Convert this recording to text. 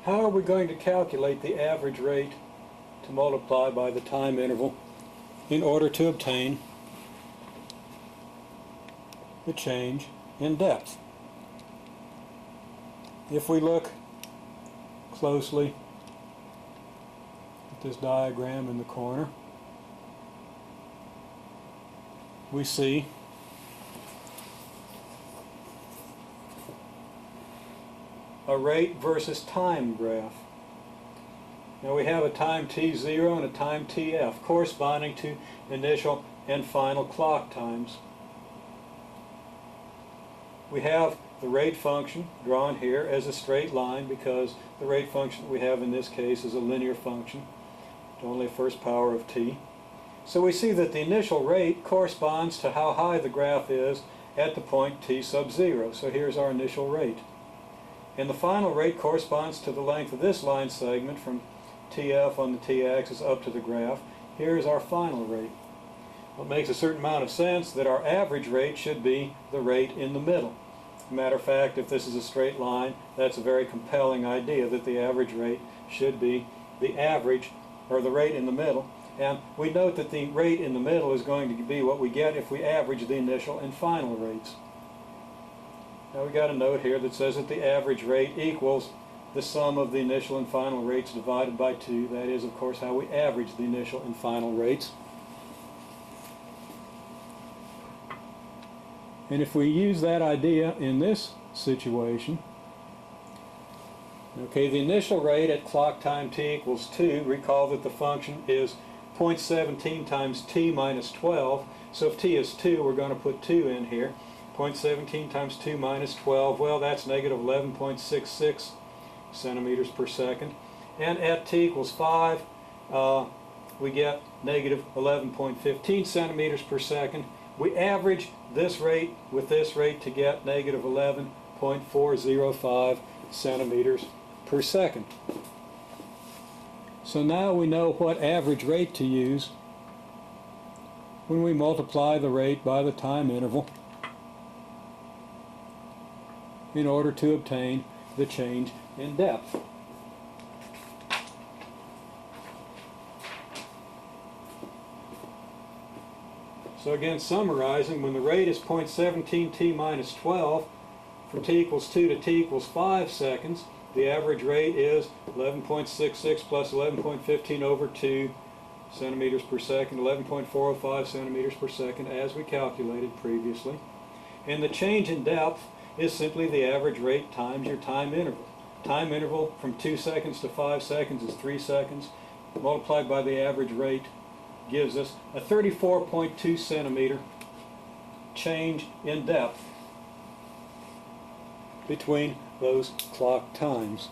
How are we going to calculate the average rate to multiply by the time interval in order to obtain the change in depth? If we look closely at this diagram in the corner, we see a rate versus time graph. Now we have a time t0 and a time tf corresponding to initial and final clock times. We have the rate function drawn here as a straight line because the rate function we have in this case is a linear function to only first power of t. So we see that the initial rate corresponds to how high the graph is at the point t sub 0. So here's our initial rate. And the final rate corresponds to the length of this line segment from TF on the t-axis up to the graph. Here's our final rate. Well, it makes a certain amount of sense that our average rate should be the rate in the middle. As a matter of fact, if this is a straight line, that's a very compelling idea that the average rate should be the average, or the rate in the middle. And we note that the rate in the middle is going to be what we get if we average the initial and final rates. Now we got a note here that says that the average rate equals the sum of the initial and final rates divided by 2. That is, of course, how we average the initial and final rates. And if we use that idea in this situation, okay, the initial rate at clock time t equals 2, recall that the function is 0.17 times t minus 12, so if t is 2, we're going to put 2 in here. 0.17 times 2 minus 12, well, that's negative 11.66 centimeters per second. And at t equals 5, we get negative 11.15 centimeters per second. We average this rate with this rate to get negative 11.405 centimeters per second. So now we know what average rate to use when we multiply the rate by the time interval in order to obtain the change in depth. So again, summarizing, when the rate is 0.17 t minus 12, from t equals 2 to t equals 5 seconds, the average rate is 11.66 plus 11.15 over 2 centimeters per second, 11.405 centimeters per second, as we calculated previously. And the change in depth is simply the average rate times your time interval. Time interval from 2 seconds to 5 seconds is 3 seconds, multiplied by the average rate gives us a 34.2 centimeter change in depth between those clock times.